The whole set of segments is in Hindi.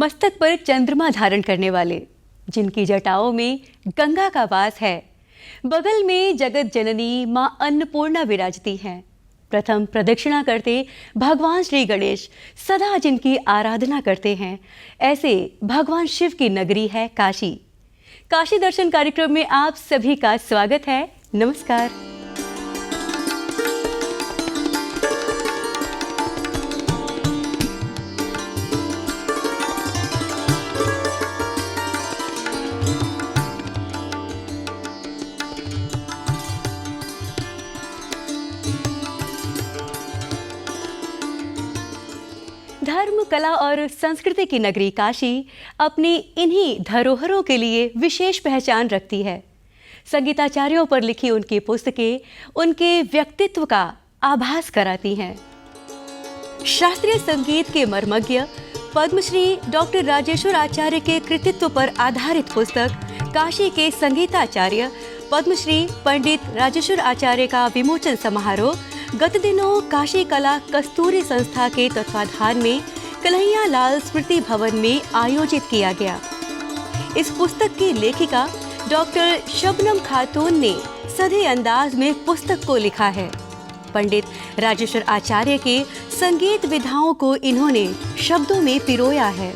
मस्तक पर चंद्रमा धारण करने वाले, जिनकी जटाओं में गंगा का वास है। बगल में जगत जननी मां अन्नपूर्णा विराजती हैं। प्रथम प्रदक्षिणा करते भगवान श्री गणेश सदा जिनकी आराधना करते हैं, ऐसे भगवान शिव की नगरी है काशी। काशी दर्शन कार्यक्रम में आप सभी का स्वागत है। नमस्कार। धर्म, कला और संस्कृति की नगरी काशी अपनी इन्हीं धरोहरों के लिए विशेष पहचान रखती है। संगीताचार्यों पर लिखी उनकी पुस्तकें उनके व्यक्तित्व का आभास कराती हैं। शास्त्रीय संगीत के मर्मज्ञ पद्मश्री डॉक्टर राजेश्वर आचार्य के कृतित्व पर आधारित पुस्तक काशी के संगीताचार्य पद्मश्री पंडित राजेश्वर आचार्य का विमोचन समारोह गत दिनों काशी कला कस्तूरी संस्था के तत्वाधान में कन्हैया लाल स्मृति भवन में आयोजित किया गया। इस पुस्तक की लेखिका डॉक्टर शबनम खातून ने सधे अंदाज में पुस्तक को लिखा है। पंडित राजेश्वर आचार्य के संगीत विधाओं को इन्होंने शब्दों में पिरोया है।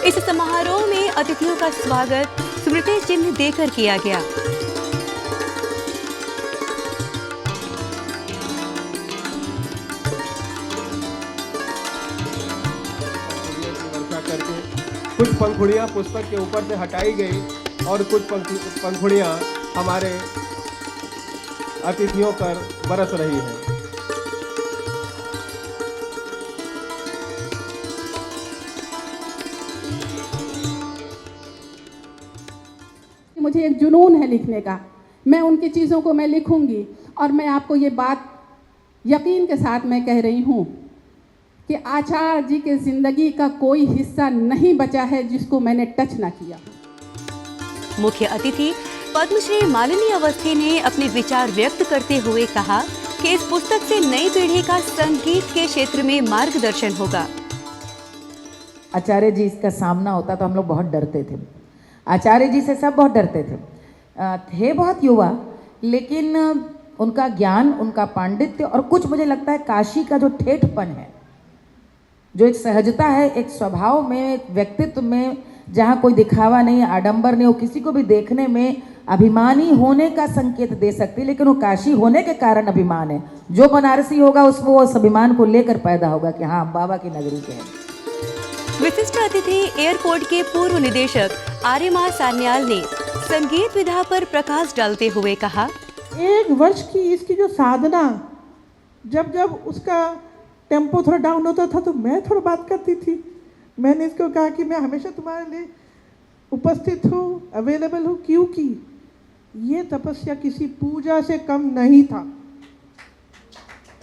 इस समारोह में अतिथियों का स्वागत स्मृति चिन्ह देकर किया गया। कुछ पंखुड़ियां पुस्तक के ऊपर से हटाई गई और कुछ पंखुड़ियां हमारे अतिथियों पर बरस रही हैं। मुझे एक जुनून है लिखने का। मैं उनकी चीज़ों को मैं लिखूंगी और मैं आपको ये बात यकीन के साथ मैं कह रही हूँ कि आचार्य जी के ज़िंदगी का कोई हिस्सा नहीं बचा है जिसको मैंने टच ना किया। मुख्य अतिथि पद्मश्री मालिनी अवस्थी ने अपने विचार व्यक्त करते हुए कहा कि इस पुस्तक से नई पीढ़ी का संगीत के क्षेत्र में मार्गदर्शन होगा। आचार्य जी का सामना होता तो हम लोग बहुत डरते थे। आचार्य जी से सब बहुत डरते थे बहुत युवा, लेकिन उनका ज्ञान, उनका पांडित्य और कुछ मुझे लगता है काशी का जो ठेठपन है, जो एक सहजता है, एक स्वभाव में, एक व्यक्तित्व में, जहाँ कोई दिखावा नहीं, आडंबर नहीं, वो किसी को भी देखने में अभिमानी होने का संकेत दे सकती, लेकिन वो काशी होने के कारण अभिमान है। जो बनारसी होगा उसमें वो उस अभिमान को लेकर पैदा होगा कि हाँ, बाबा की नगरी के हैं। विशिष्ट अतिथि एयरपोर्ट के पूर्व निदेशक आर्यमा सान्याल ने संगीत विधा पर प्रकाश डालते हुए कहा, एक वर्ष की इसकी जो साधना, जब उसका टेम्पो थोड़ा डाउन होता था तो मैं थोड़ा बात करती थी। मैंने इसको कहा कि मैं हमेशा तुम्हारे लिए उपस्थित हूँ, अवेलेबल हूँ, क्योंकि ये तपस्या किसी पूजा से कम नहीं था।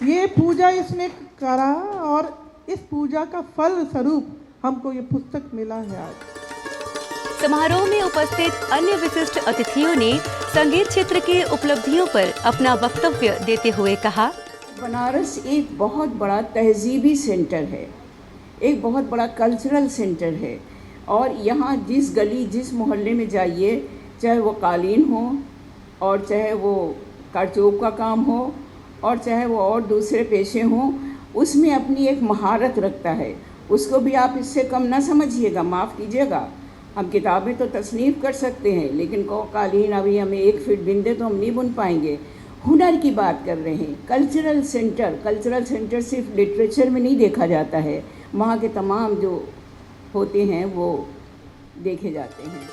ये पूजा इसने करा और इस पूजा का फल स्वरूप हमको ये पुस्तक मिला है आज। समारोह में उपस्थित अन्य विशिष्ट अतिथियों ने संगीत क्षेत्र के उपलब्धियों पर अपना वक्तव्य देते हुए कहा, बनारस एक बहुत बड़ा तहजीबी सेंटर है, एक बहुत बड़ा कल्चरल सेंटर है और यहाँ जिस गली जिस मोहल्ले में जाइए, चाहे वो कालीन हो और चाहे वो कारचोब का काम हो और चाहे वो और दूसरे पेशे हों, उसमें अपनी एक महारत रखता है। उसको भी आप इससे कम ना समझिएगा, माफ़ कीजिएगा। हम किताबें तो तसनीफ़ कर सकते हैं, लेकिन कालीन अभी हमें 1 फीट बिन दे तो हम नहीं बुन पाएंगे। हुनर की बात कर रहे हैं। कल्चरल सेंटर सिर्फ लिटरेचर में नहीं देखा जाता है, वहाँ के तमाम जो होते हैं वो देखे जाते हैं।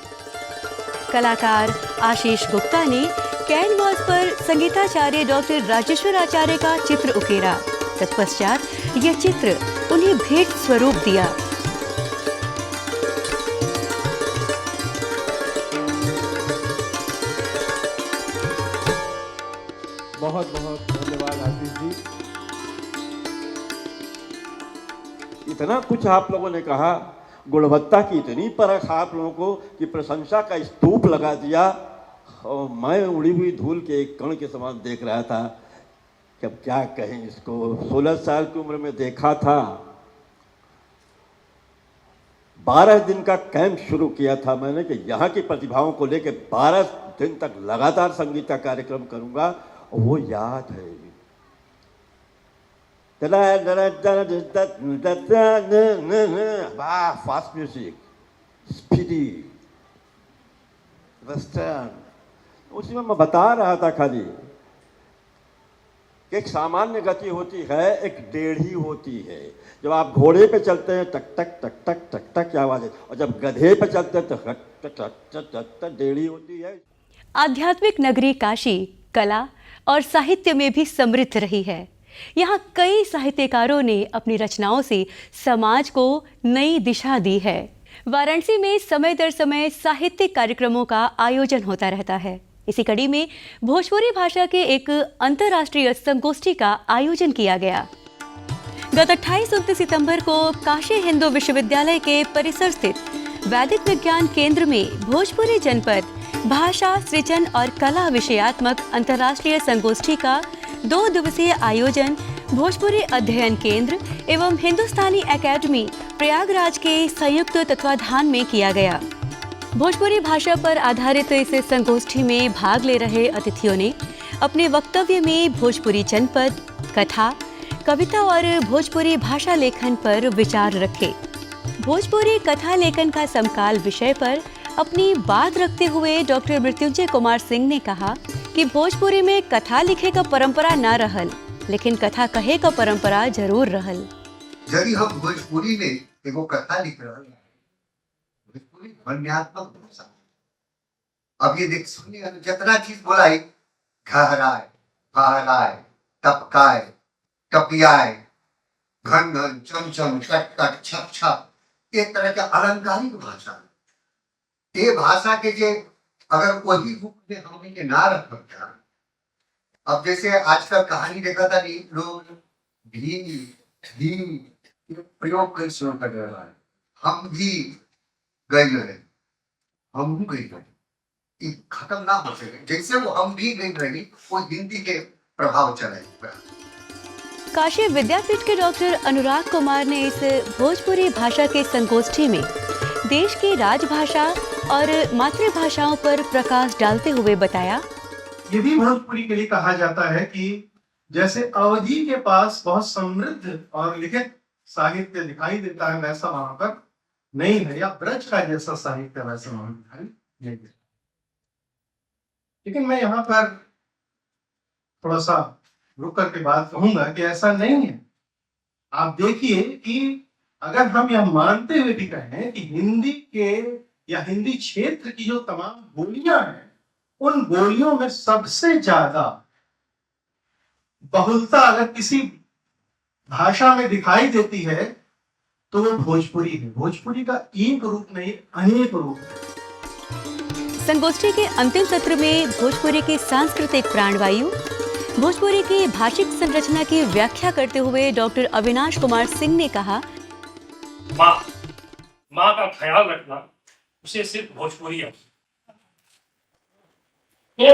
कलाकार आशीष गुप्ता ने कैनवास पर संगीताचार्य डॉक्टर राजेश्वर आचार्य का चित्र उकेरा। तत्पश्चात यह चित्र उन्हें भेंट स्वरूप दिया। बहुत बहुत धन्यवाद आशीष जी। इतना कुछ आप लोगों ने कहा, गुणवत्ता की इतनी परख आप लोगों को कि प्रशंसा का स्तूप लगा दिया, और मैं उड़ी हुई धूल के एक कण के समान देख रहा था कि अब क्या कहें इसको। 16 साल की उम्र में देखा था, 12 दिन का कैंप शुरू किया था मैंने कि यहाँ की प्रतिभाओं को लेकर 12 दिन तक लगातार संगीत का कार्यक्रम करूँगा, और वो याद है। फास्ट म्यूजिक, स्पीडी, वेस्टर्न, उसी में मैं बता रहा था खाली एक सामान्य गति होती है, एक टेढ़ी होती है। जब आप घोड़े पे चलते हैं टक टक टक टक टक टक की आवाज़ है, और जब गधे पे चलते हैं तो टक टक टक टक टक टेढ़ी होती है। आध्यात्मिक नगरी काशी कला और साहित्य में भी समृद्ध रही है। यहाँ कई साहित्यकारों ने अपनी रचनाओं से समाज को नई दिशा दी है। वाराणसी में समय दर समय साहित्यिक कार्यक्रमों का आयोजन होता रहता है। इसी कड़ी में भोजपुरी भाषा के एक अंतर्राष्ट्रीय संगोष्ठी का आयोजन किया गया। गत 28-29 सितंबर को काशी हिंदू विश्वविद्यालय के परिसर स्थित वैदिक विज्ञान केंद्र में भोजपुरी जनपद भाषा, सृजन और कला विषयात्मक अंतर्राष्ट्रीय संगोष्ठी का 2 दिवसीय आयोजन भोजपुरी अध्ययन केंद्र एवं हिंदुस्तानी एकेडमी प्रयागराज के संयुक्त तत्वाधान में किया गया। भोजपुरी भाषा पर आधारित इस संगोष्ठी में भाग ले रहे अतिथियों ने अपने वक्तव्य में भोजपुरी जनपद, कथा, कविता और भोजपुरी भाषा लेखन पर विचार रखे। भोजपुरी कथा लेखन का समकाल विषय पर अपनी बात रखते हुए डॉक्टर मृत्युंजय कुमार सिंह ने कहा कि भोजपुरी में कथा लिखे का परंपरा ना रहल, लेकिन कथा कहे का परंपरा जरूर रहल। यदि हम भोजपुरी में एगो कथा लिख रहे हैं, भोजपुरी ध्वन्यात्मक भाषा। अब ये देख सुनिए, जितना चीज बोलाई, घहराए, फहराए, टपकाए, टपियाए, घन घन, चम चम, कट कट, छप छप, एक तरह का अलंकारिक भाषा। ये भाषा के जे अगर वही रूप में हमने के ना रख रखा, अब जैसे आजकल कहानी देखा था नहीं, लोग भी प्रयोग कर शुरू कर रहा है। हम भी गए रहे, हम भी गई रहे, खत्म ना हो सके। जैसे वो हम भी गई रही, वो हिंदी के प्रभाव चलेगा। काशी विद्यापीठ के डॉक्टर अनुराग कुमार ने इस भोजपुरी भाषा के संगोष्ठी में देश की राजभाषा और मातृभाषाओं पर प्रकाश डालते हुए बताया, ये भी भोजपुरी के लिए कहा जाता है कि जैसे अवधि के पास बहुत समृद्ध और लिखित साहित्य दिखाई देता है, वैसा वहां पर नहीं है, या ब्रज का जैसा साहित्य वैसा वहां दिखाई नहीं देता। लेकिन मैं यहाँ पर थोड़ा सा रुक करके बात कहूंगा कि ऐसा नहीं है। आप देखिए कि अगर हम यह मानते हुए भी कहें कि हिंदी के या हिंदी क्षेत्र की जो तमाम बोलियां हैं, उन बोलियों में सबसे ज्यादा बहुलता अगर किसी भाषा में दिखाई देती है तो वो भोजपुरी है। भोजपुरी का एक रूप नहीं, अनेक रूप है। संगोष्ठी के अंतिम सत्र में भोजपुरी की सांस्कृतिक प्राणवायु, भोजपुरी की भाषिक संरचना की व्याख्या करते हुए डॉक्टर अविनाश कुमार सिंह ने कहा, माँ का ख्याल रखना, उसे सिर्फ भोजपुरी है। तो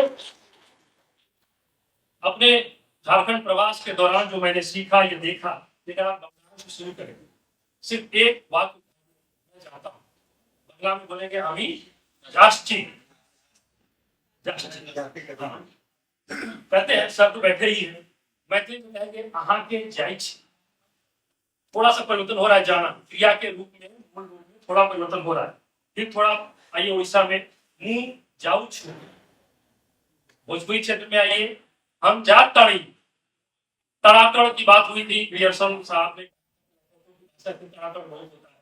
अपने झारखंड प्रवास के दौरान जो मैंने सीखा, ये देखा, लेकिन आप बंगला से शुरू करें। सिर्फ एक बात मैं चाहता हूँ, बंगला में बोलेंगे अमी जास्ची, कहते हैं सब तो बैठे ही हैं, मैथिली में कहेंगे अहाँ के जाइ छी। थोड़ा सा परिवर्तन हो रहा है, जाना क्रिया के रूप में, मूल रूप में थोड़ा परिवर्तन हो रहा है। फिर थोड़ा आइए उड़ीसा में, मुंह जाऊ छु। भोजपुरी क्षेत्र में आइए, हम जात ताड़ी। तड़ातड़ की बात हुई थी, रिहर्सल साहब ने, तड़ातड़ बहुत होता है।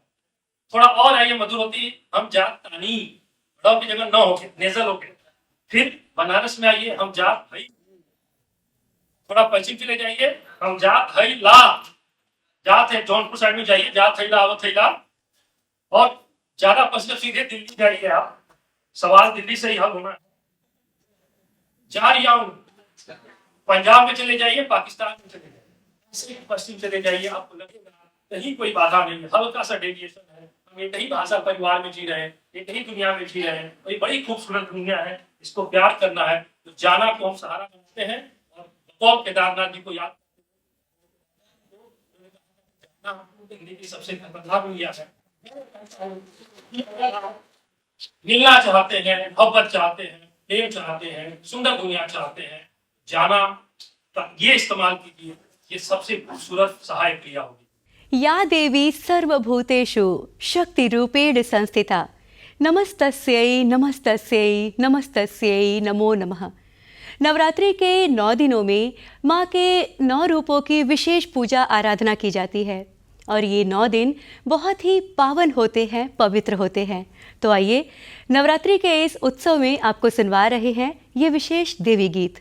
थोड़ा और आइए मधुरती, हम जात तानी, ड़ की जगह न होके नेजल होके। फिर बनारस में आइए, हम जात हई। थोड़ा पश्चिम चले जाइए, हम जात हई ला। जात है जौनपुर साइड में जाइए, जात हई ला आवत हई ला। और ज्यादा पश्चिम सीधे दिल्ली जाइए आप, सवाल दिल्ली से ही हल होना है। जा रही हूं, पंजाब में चले जाइए, पाकिस्तान में चले जाइए, पश्चिम चले जाइए, आपको लगेगा कहीं कोई बाधा नहीं है, हल्का सा डेविएशन है। हम एक ही भाषा परिवार में जी रहे हैं, एक ही दुनिया में जी रहे हैं। और ये बड़ी खूबसूरत दुनिया है, इसको प्यार करना है। तो जाना को हम सहारा बनाते हैं और बकौल केदारनाथ जी को याद करते हैं। सबसे खतरनाक दुनिया है। मिलना चाहते हैं, मोहब्बत चाहते हैं, प्रेम चाहते हैं, सुंदर दुनिया चाहते हैं, जाना, ये इस्तेमाल कीजिए। ये सबसे खूबसूरत सहायक क्रिया होगी। या देवी सर्वभूतेषु शक्ति रूपेण संस्थिता नमस्तस्यै नमस्तस्यै नमस्तस्यै नमो नमः। नवरात्रि के 9 दिनों में माँ के 9 रूपों की विशेष पूजा आराधना की जाती है और ये 9 दिन बहुत ही पावन होते हैं, पवित्र होते हैं। तो आइए नवरात्रि के इस उत्सव में आपको सुनवा रहे हैं ये विशेष देवी गीत।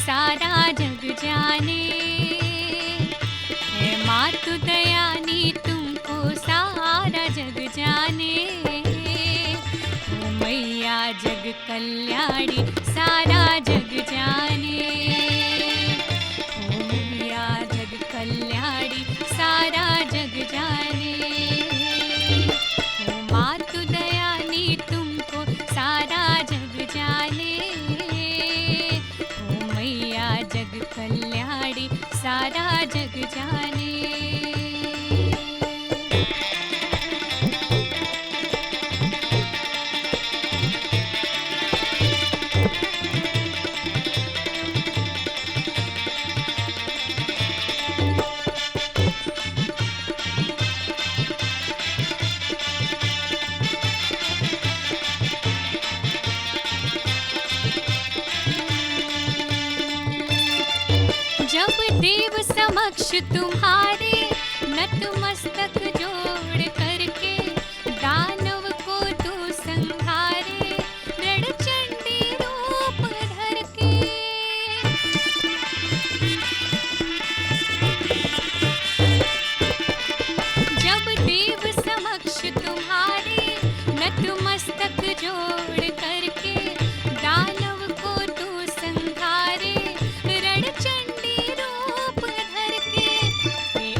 सारा जग जाने है माँ तू दयानी, तुमको सारा जग जाने। ओ मैया जग कल्याणी, सारा जग जाने। ओ मैया जग कल्याणी, सारा जग जाने। ओ माँ तू दयानी, तुमको सारा जग जाने। जग कल्याणी, सारा जग जाने। जब देव समक्ष तुम्हारे नतमस्तक जोड़ करके, दानव को तू संहारे रणचंडी रूप धर के। जब देव समक्ष तुम्हारे नतमस्तक जोड़ करके, दानव को तू संहारे रणचंडी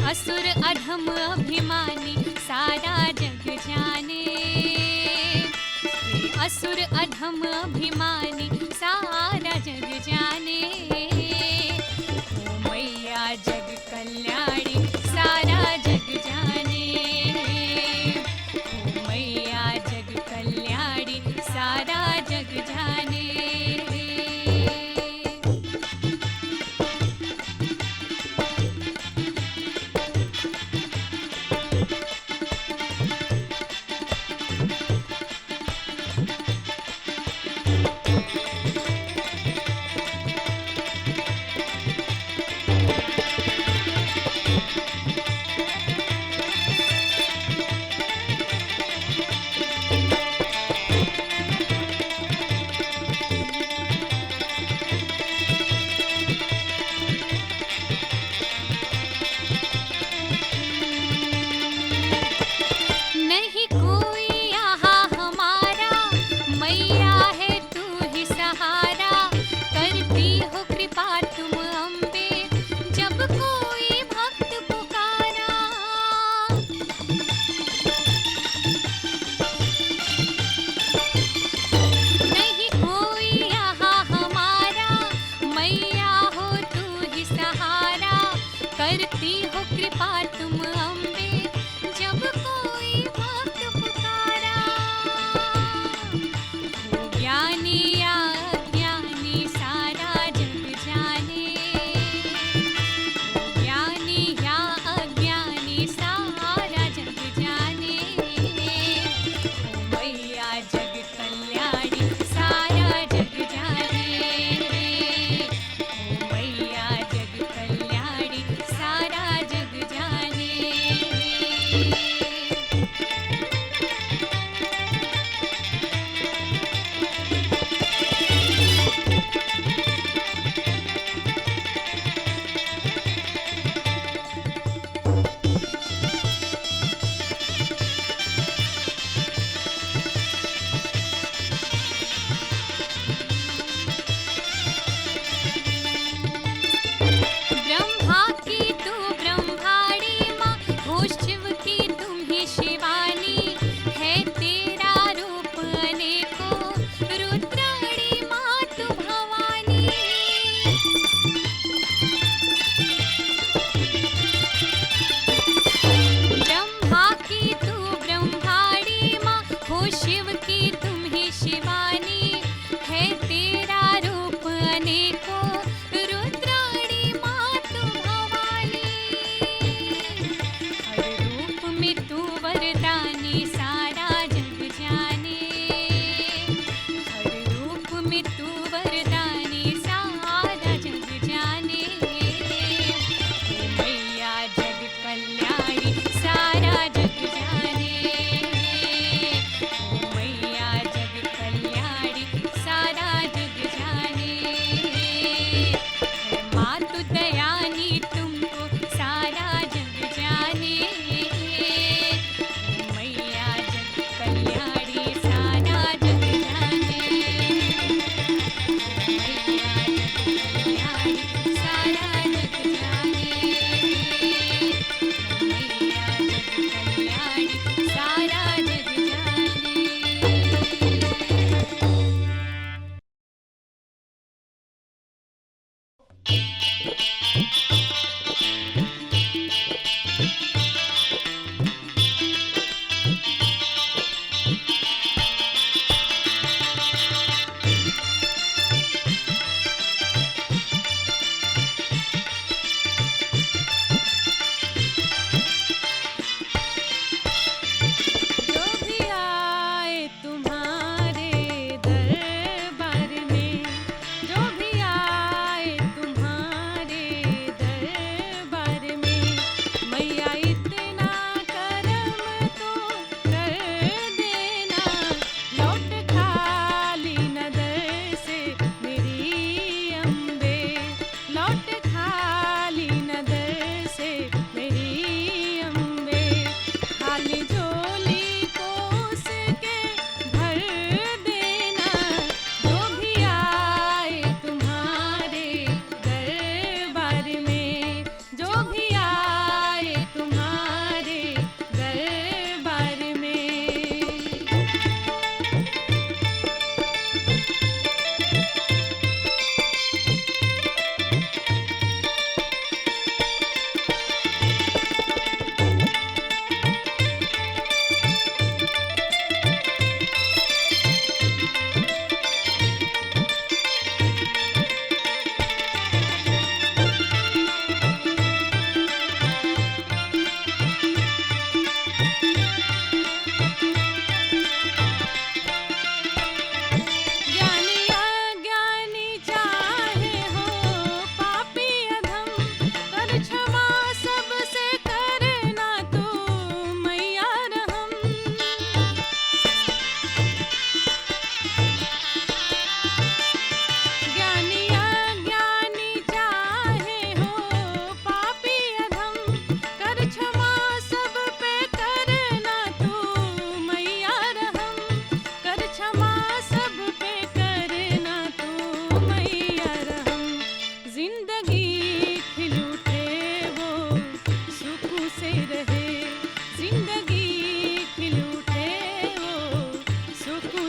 असुर अधम अभिमानी, सारा जग जाने। असुर अधम अभिमानी, सारा जग जाने। ओ मैया जग कल्याणी, सारा जग जाने। ओ मैया जग कल्याणी, सारा जग जाने।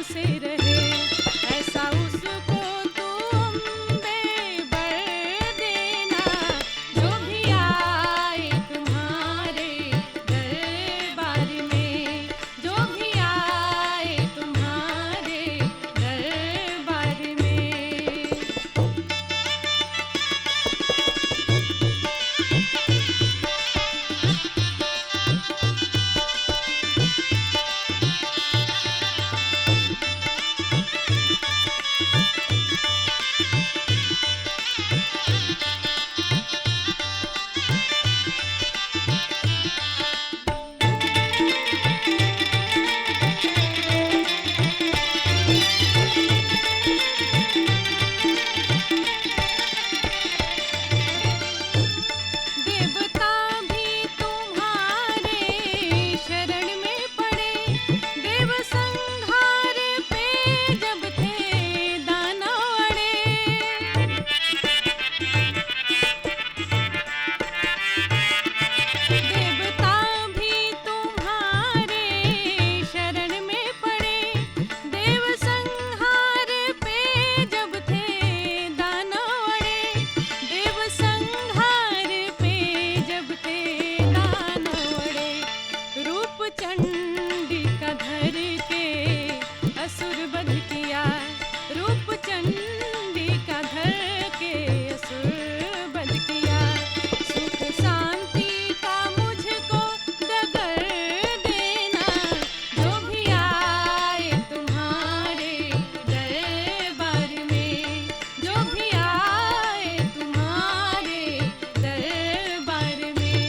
से रहे, ऐसा उसको तू अम्बे बर देना। जो भी आए तुम्हारे दरबार में, जो भी आए तुम्हारे दरबार में। देवता भी तुम्हारे शरण में पड़े, देव संहार पे जब थे दानव अड़े। देवता भी तुम्हारे शरण में पड़े, देव संहार पे जब थे दानव अड़े। देव संहार पे जब थे दानव अड़े, रूप चंडी का धर के असुर वध किया। रूप चंडी का धर के असुर वध किया। सुख शांति का मुझको डगर देना। जो भी आए तुम्हारे दरबार में, जो भी आए तुम्हारे दरबार में।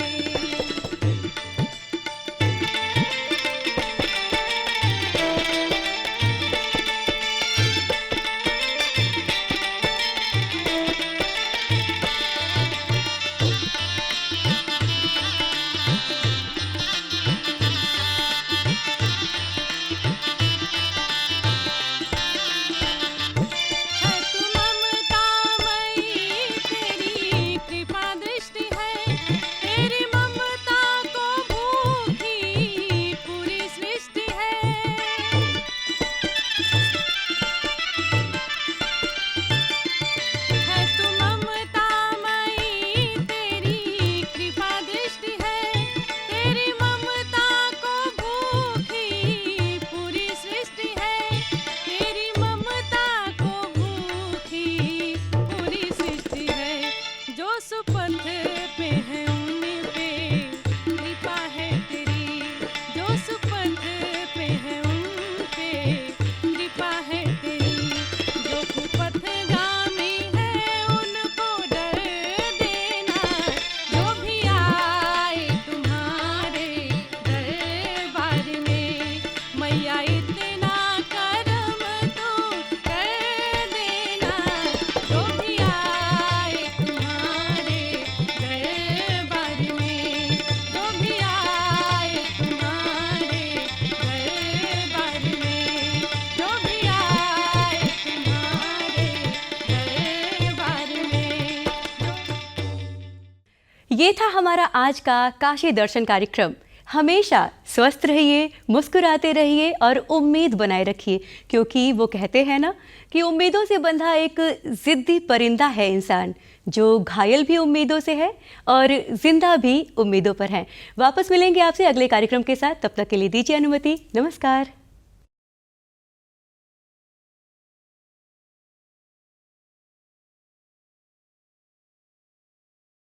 है तू ममतामयी, तेरी कृपा दृष्टि है। तेरी ममता को भूखी पूरी सृष्टि है। है तू ममतामयी, तेरी कृपा दृष्टि है। तेरी ममता को भूखी पूरी सृष्टि है। तेरी ममता को भूखी पूरी सृष्टि है। जो सुपथ पे है उन पे कृपा है तेरी। जो सुपथ पे है उन पे कृपा है तेरी। जो कुपथगामी है उनको डर देना। जो भी आए तुम्हारे दरबार में, मैया इतना करम तू कर देना। जो भी आए तुम्हारे दरबार में, जो भी आए तुम्हारे दरबार में, जो भी आए तुम्हारे दरबार में। ये था हमारा आज का काशी दर्शन कार्यक्रम। हमेशा स्वस्थ रहिए, मुस्कुराते रहिए और उम्मीद बनाए रखिए, क्योंकि वो कहते हैं ना कि उम्मीदों से बंधा एक जिद्दी परिंदा है इंसान, जो घायल भी उम्मीदों से है और जिंदा भी उम्मीदों पर है। वापस मिलेंगे आपसे अगले कार्यक्रम के साथ, तब तक के लिए दीजिए अनुमति। नमस्कार।